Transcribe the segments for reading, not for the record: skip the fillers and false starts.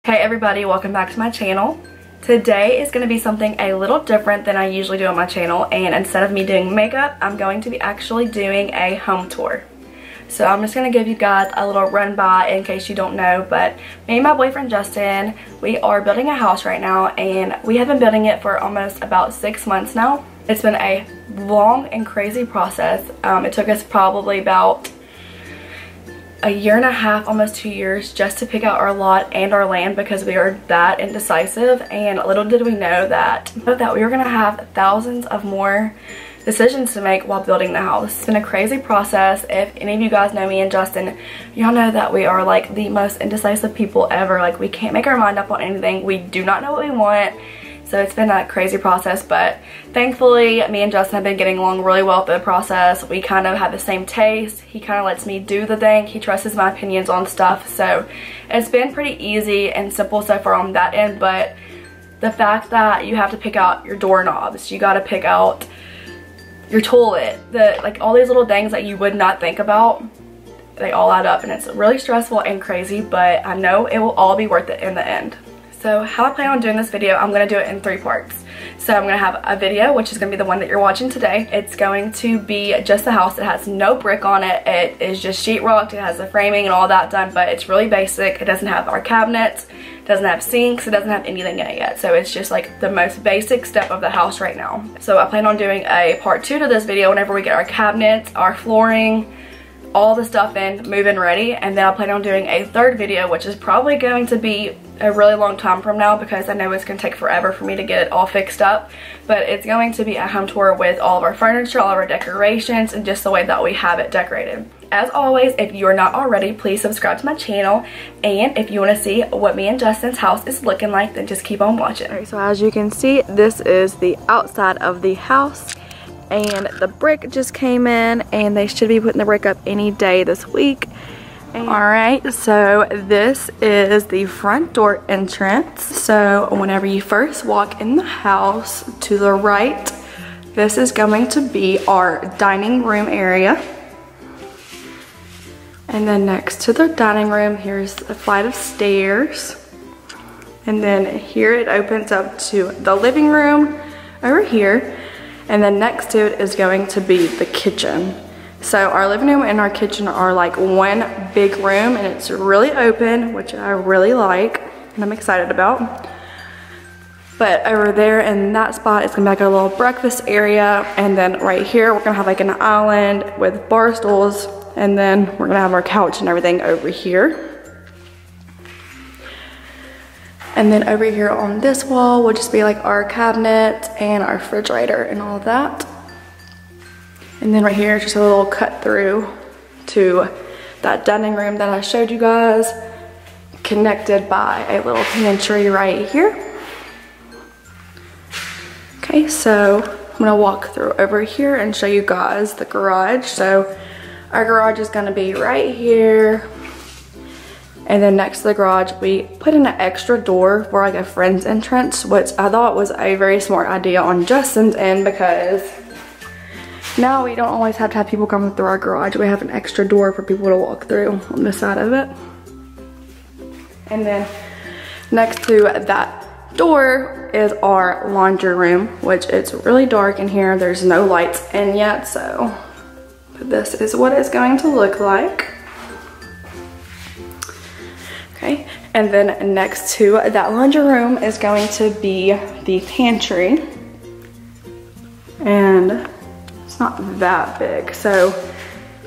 Hey everybody, welcome back to my channel. Today is going to be something a little different than I usually do on my channel, and instead of me doing makeup, I'm going to be actually doing a home tour. So I'm just going to give you guys a little run by in case you don't know, but me and my boyfriend Justin, we are building a house right now, and we have been building it for almost about 6 months now. It's been a long and crazy process. It took us probably about a year and a half, almost 2 years, just to pick out our lot and our land because we are that indecisive, and little did we know that we were going to have thousands of more decisions to make while building the house. It's been a crazy process. If any of you guys know me and Justin, y'all know that we are like the most indecisive people ever. Like, we can't make our mind up on anything. We do not know what we want. So it's been a crazy process, but thankfully me and Justin have been getting along really well through the process. We kind of have the same taste. He kind of lets me do the thing. He trusts my opinions on stuff. So it's been pretty easy and simple so far on that end, but the fact that you have to pick out your doorknobs, you got to pick out your toilet, like all these little things that you would not think about, they all add up, and it's really stressful and crazy, but I know it will all be worth it in the end. So how I plan on doing this video, I'm going to do it in 3 parts. So I'm going to have a video, which is going to be the one that you're watching today. It's going to be just the house. It has no brick on it. It is just sheetrocked. It has the framing and all that done, but it's really basic. It doesn't have our cabinets. It doesn't have sinks. It doesn't have anything in it yet. So it's just like the most basic step of the house right now. So I plan on doing a part 2 to this video whenever we get our cabinets, our flooring, all the stuff in, move-in ready, and then I plan on doing a 3rd video, which is probably going to be a really long time from now because I know it's going to take forever for me to get it all fixed up, but it's going to be a home tour with all of our furniture, all of our decorations, and just the way that we have it decorated. As always, if you're not already, please subscribe to my channel, and if you want to see what me and Justin's house is looking like, then just keep on watching. Alright, so as you can see, this is the outside of the house. And the brick just came in, and they should be putting the brick up any day this week. Alright, so this is the front door entrance. So whenever you first walk in the house, to the right, this is going to be our dining room area. And then next to the dining room, here's a flight of stairs. And then here it opens up to the living room over here. And then next to it is going to be the kitchen. So our living room and our kitchen are like one big room, and it's really open, which I really like and I'm excited about. But over there in that spot, it's gonna be like a little breakfast area. And then right here, we're gonna have like an island with bar stools. And then we're gonna have our couch and everything over here. And then over here on this wall will just be like our cabinet and our refrigerator and all of that. And then right here, just a little cut through to that dining room that I showed you guys, connected by a little pantry right here. Okay, so I'm gonna walk through over here and show you guys the garage. So our garage is gonna be right here. And then next to the garage, we put in an extra door for like a friend's entrance, which I thought was a very smart idea on Justin's end, because now we don't always have to have people come through our garage. We have an extra door for people to walk through on this side of it. And then next to that door is our laundry room, which it's really dark in here. There's no lights in yet, so but this is what it's going to look like. Okay, and then next to that laundry room is going to be the pantry. And it's not that big. So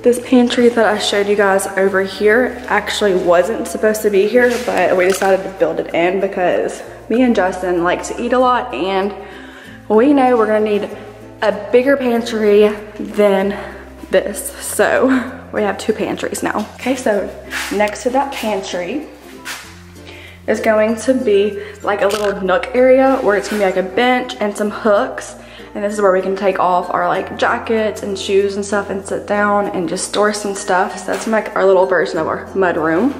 this pantry that I showed you guys over here actually wasn't supposed to be here, but we decided to build it in because me and Justin like to eat a lot, and we know we're gonna need a bigger pantry than this. So we have 2 pantries now. Okay, so next to that pantry is going to be like a little nook area where it's gonna be like a bench and some hooks. And this is where we can take off our like jackets and shoes and stuff and sit down and just store some stuff. So that's like our little version of our mud room.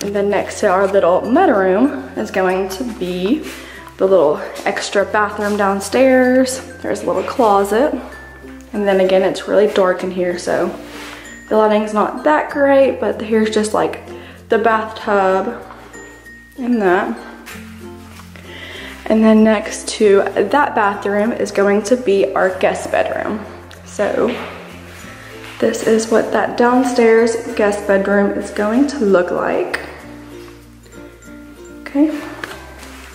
And then next to our little mud room is going to be the little extra bathroom downstairs. There's a little closet. And then again, it's really dark in here, so the lighting's not that great, but here's just like the bathtub and that. And then next to that bathroom is going to be our guest bedroom. So this is what that downstairs guest bedroom is going to look like. Okay.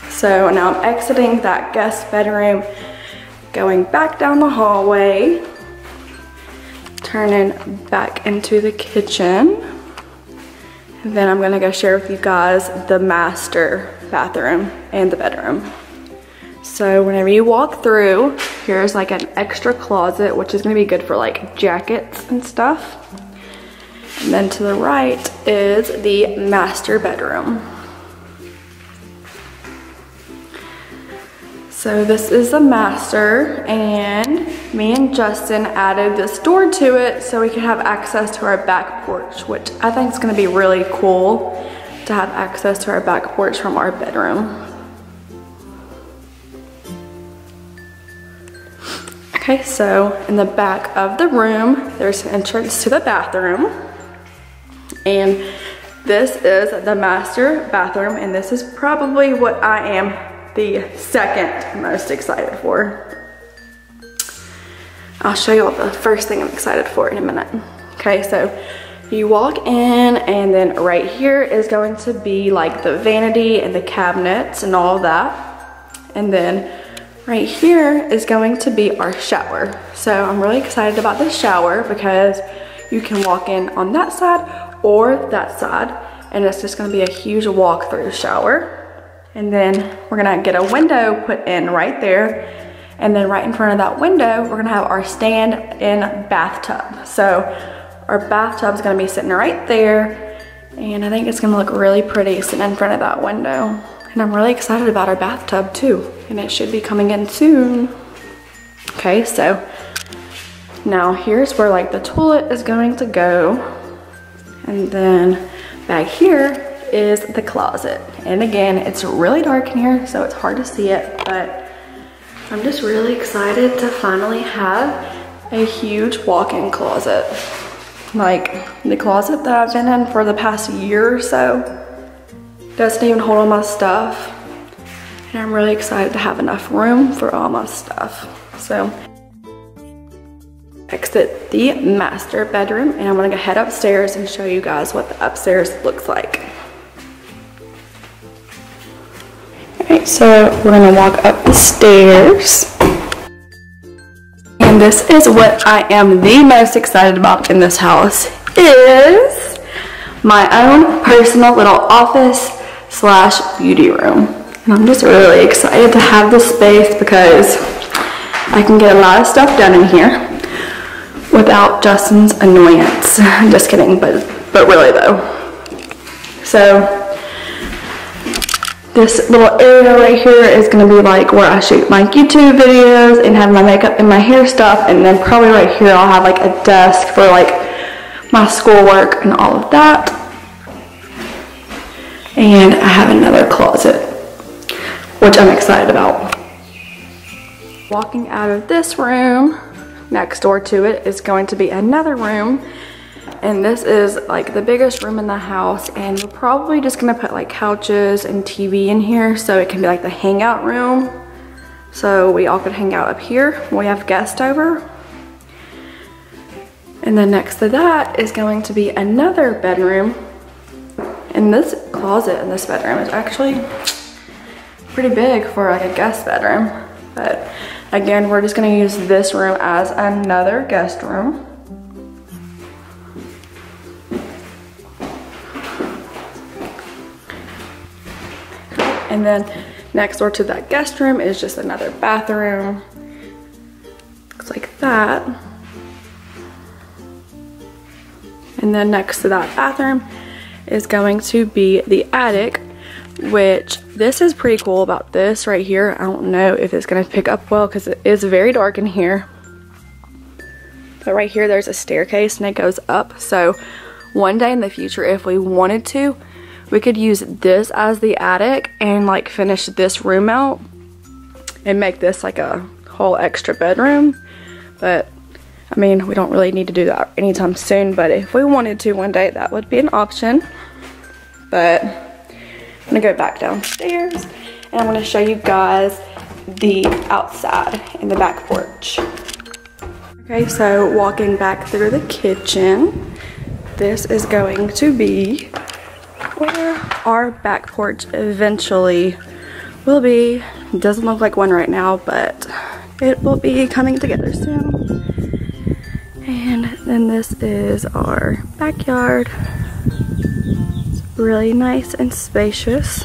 So now I'm exiting that guest bedroom, going back down the hallway, turning back into the kitchen. And then I'm gonna go share with you guys the master bathroom and the bedroom. So whenever you walk through, here's like an extra closet, which is gonna be good for like jackets and stuff. And then to the right is the master bedroom. So this is the master, and me and Justin added this door to it so we could have access to our back porch, which I think is gonna be really cool to have access to our back porch from our bedroom. Okay, so in the back of the room, there's an entrance to the bathroom. And this is the master bathroom, and this is probably what I am the second most excited for. I'll show you all the first thing I'm excited for in a minute. Okay, so you walk in, and then right here is going to be like the vanity and the cabinets and all of that. And then right here is going to be our shower. So I'm really excited about this shower because you can walk in on that side or that side, and it's just gonna be a huge walk through shower. And then we're gonna get a window put in right there. And then right in front of that window, we're gonna have our stand-in bathtub. So our bathtub's gonna be sitting right there. And I think it's gonna look really pretty sitting in front of that window. And I'm really excited about our bathtub too. And it should be coming in soon. Okay, so now here's where like the toilet is going to go. And then back here is the closet. And again, it's really dark in here, so it's hard to see it, but I'm just really excited to finally have a huge walk-in closet. Like the closet that I've been in for the past year or so doesn't even hold all my stuff. And I'm really excited to have enough room for all my stuff. So exit the master bedroom, and I'm gonna go head upstairs and show you guys what the upstairs looks like. Alright, so we're gonna walk up the stairs. And this is what I am the most excited about in this house, is my own personal little office / beauty room. And I'm just really excited to have this space because I can get a lot of stuff done in here without Justin's annoyance. Just kidding, but really though. So this little area right here is gonna be like where I shoot my YouTube videos and have my makeup and my hair stuff, and then probably right here I'll have like a desk for like my schoolwork and all of that. And I have another closet, which I'm excited about. Walking out of this room, next door to it is going to be another room. And this is like the biggest room in the house, and we're probably just gonna put like couches and TV in here so it can be like the hangout room. So we all could hang out up here when we have guests over. And then next to that is going to be another bedroom. And this closet in this bedroom is actually pretty big for like a guest bedroom. But again, we're just gonna use this room as another guest room. And then next door to that guest room is just another bathroom. Looks like that. And then next to that bathroom is going to be the attic, which this is pretty cool about this right here. I don't know if it's gonna pick up well because it is very dark in here. But right here there's a staircase and it goes up. So one day in the future, if we wanted to, we could use this as the attic and like finish this room out and make this like a whole extra bedroom. But I mean, we don't really need to do that anytime soon, but if we wanted to one day, that would be an option. But gonna go back downstairs and I'm gonna show you guys the outside in the back porch. Okay, so walking back through the kitchen, this is going to be where our back porch eventually will be. It doesn't look like one right now, but it will be coming together soon. And then this is our backyard. It's really nice and spacious.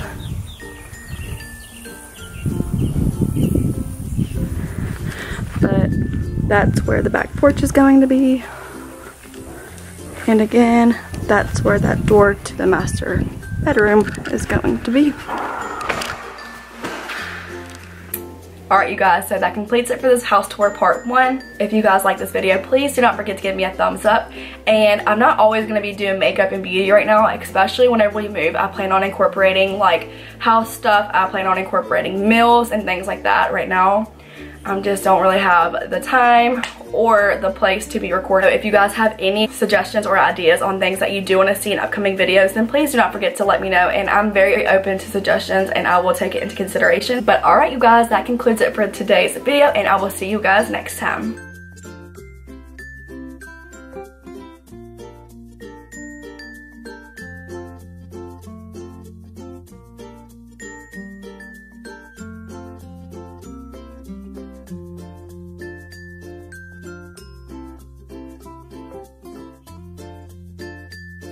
But that's where the back porch is going to be. And again, that's where that door to the master bedroom is going to be. Alright you guys, so that completes it for this house tour part 1. If you guys like this video, please do not forget to give me a thumbs up. And I'm not always going to be doing makeup and beauty right now, especially whenever we move. I plan on incorporating like house stuff. I plan on incorporating meals and things like that. Right now I just don't really have the time or the place to be recording. If you guys have any suggestions or ideas on things that you do want to see in upcoming videos, then please do not forget to let me know, and I'm very open to suggestions and I will take it into consideration. But alright you guys, that concludes it for today's video, and I will see you guys next time.